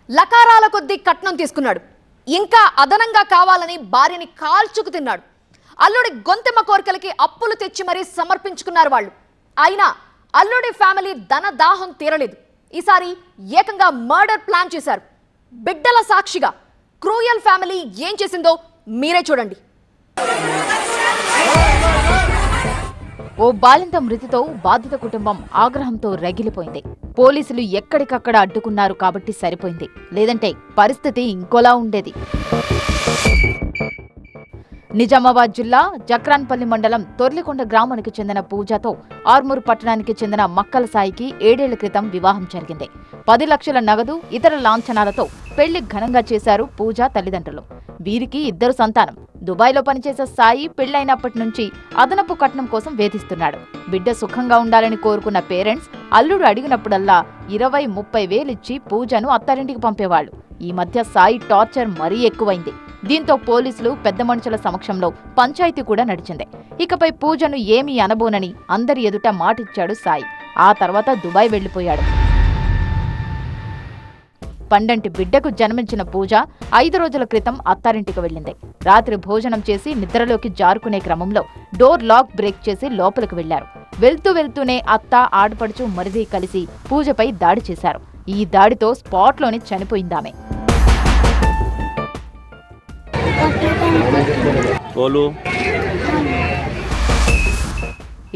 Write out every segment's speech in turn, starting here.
లకారాల కొద్దీ కట్నం తీసుకున్నాడు. ఇంకా అదనంగా కావాలని భార్యని కాల్చుకు తిన్నాడు. అల్లుడి గొంతెమ్మ కోరికలకి అప్పులు తెచ్చి మరీ సమర్పించుకున్నారు వాళ్ళు. అయినా అల్లుడి ఫ్యామిలీ ధన దాహం తీరలేదు. ఈసారి ఏకంగా మర్డర్ ప్లాన్ చేశారు. బిడ్డల సాక్షిగా క్రూయల్ ఫ్యామిలీ ఏం చేసిందో మీరే చూడండి. ఓ బాలింత మృతితో బాధిత కుటుంబం ఆగ్రహంతో రగిలిపోయింది. పోలీసులు ఎక్కడికక్కడ అడ్డుకున్నారు కాబట్టి సరిపోయింది, లేదంటే పరిస్థితి ఇంకోలా ఉండేది. నిజామాబాద్ జిల్లా జక్రాన్పల్లి మండలం తొర్లికొండ గ్రామానికి చెందిన పూజతో ఆర్మూరు పట్టణానికి చెందిన మక్కల సాయికి 7 ఏళ్ల క్రితం వివాహం జరిగింది. 10 లక్షల నగదు ఇతర లాంఛనాలతో పెళ్లి ఘనంగా చేశారు పూజ తల్లిదండ్రులు. వీరికి 2 సంతానం. దుబాయ్లో పనిచేసే సాయి పెళ్లైనప్పటి నుంచి అదనపు కట్నం కోసం వేధిస్తున్నాడు. బిడ్డ సుఖంగా ఉండాలని కోరుకున్న పేరెంట్స్ అల్లుడు అడిగినప్పుడల్లా 20-30 వేలిచ్చి పూజను అత్తారింటికి పంపేవాళ్లు. ఈ మధ్య సాయి టార్చర్ మరీ ఎక్కువైంది. దీంతో పోలీసులు పెద్ద మనుషుల సమక్షంలో పంచాయతీ కూడా నడిచింది. ఇకపై పూజను ఏమీ అనబోనని అందరి ఎదుట మాటిచ్చాడు సాయి. ఆ తర్వాత దుబాయ్ వెళ్లిపోయాడు. పండంటి బిడ్డకు జన్మించిన పూజ 5 రోజుల క్రితం అత్తారింటికి వెళ్లింది. రాత్రి భోజనం చేసి నిద్రలోకి జారుకునే క్రమంలో డోర్ లాక్ బ్రేక్ చేసి లోపలికి వెళ్లారు. వెళ్తూనే అత్త, ఆడపడుచు, మరిది కలిసి పూజపై దాడి చేశారు. ఈ దాడితో స్పాట్లోనే చనిపోయిందామె.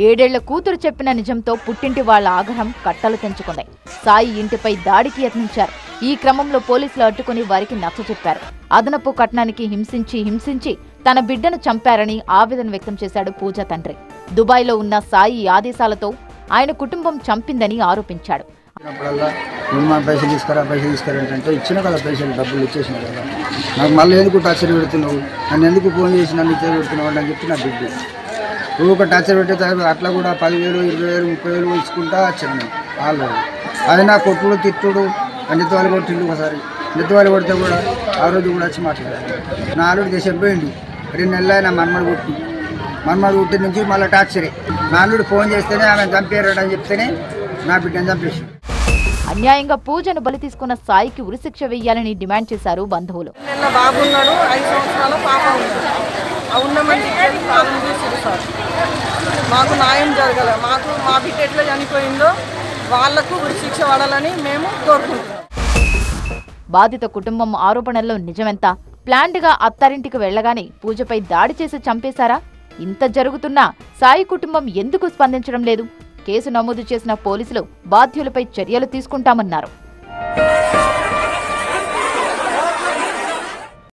7 ఏళ్ల కూతురు చెప్పిన నిజంతో పుట్టింటి వాళ్ల ఆగ్రహం కట్టలు తెంచుకుంది. సాయి ఇంటిపై దాడికి యత్నించారు. ఈ క్రమంలో పోలీసులు అడ్డుకుని వారికి నచ్చచెప్పారు. అదనపు కట్నానికి హింసించి తన బిడ్డను చంపారని ఆవేదన వ్యక్తం చేశాడు పూజ తండ్రి. దుబాయ్లో ఉన్న సాయి ఆదేశాలతో ఆయన కుటుంబం చంపిందని ఆరోపించాడు. పైసలు తీసుకురంటే ఇచ్చిన కదా, పైసలు డబ్బులు ఇచ్చేసిన కదా, నాకు మళ్ళీ ఎందుకు టార్చర్ పెడుతున్నావు, నన్ను ఎందుకు ఫోన్ చేసి నన్ను ఇచ్చే పెడుతున్నావు అని చెప్పి నా బిడ్డ ఒక టార్చర్ పెట్టే అట్లా కూడా 10,000, 20,000, 30,000 ఇచ్చుకుంటా వచ్చాను వాళ్ళు. అది నా కొట్టుడు తిట్టుడు అన్నిటి వాళ్ళు కొట్టిండు. ఒకసారి అన్నిటి వాళ్ళు కొడితే కూడా ఆ రోజు కూడా వచ్చి మాట్లాడారు. నా ఆల్రెడీ దేశపోయింది 2 నెలలు నా మన్మడు పుట్టిన నుంచి మళ్ళీ టార్చరే. నా అల్లుడు ఫోన్ చేస్తేనే ఆమె చంపారని అని చెప్తేనే నా బిడ్డను చంపేసి. అన్యాయంగా పూజను బలి తీసుకున్న సాయికి ఉరిశిక్ష వేయాలని డిమాండ్ చేశారు బంధువులు. బాబున్నాడు, 5 సంవత్సరాల పాప ఉన్నాడు. మాకు న్యాయం జరగల, మాకు మా బిడ్డ ఎట్లా చనిపోయిందో వాళ్లకు ఉరిశిక్ష పడాలని మేము కోరుకుంటున్నాం. బాధిత కుటుంబం ఆరోపణల్లో నిజమెంత? ప్లాన్డ్గా అత్తారింటికి వెళ్లగానే పూజపై దాడి చేసి చంపేశారా? ఇంత జరుగుతున్నా సాయి కుటుంబం ఎందుకు స్పందించడం లేదు? కేసు నమోదు చేసిన పోలీసులు బాధ్యులపై చర్యలు తీసుకుంటామన్నారు.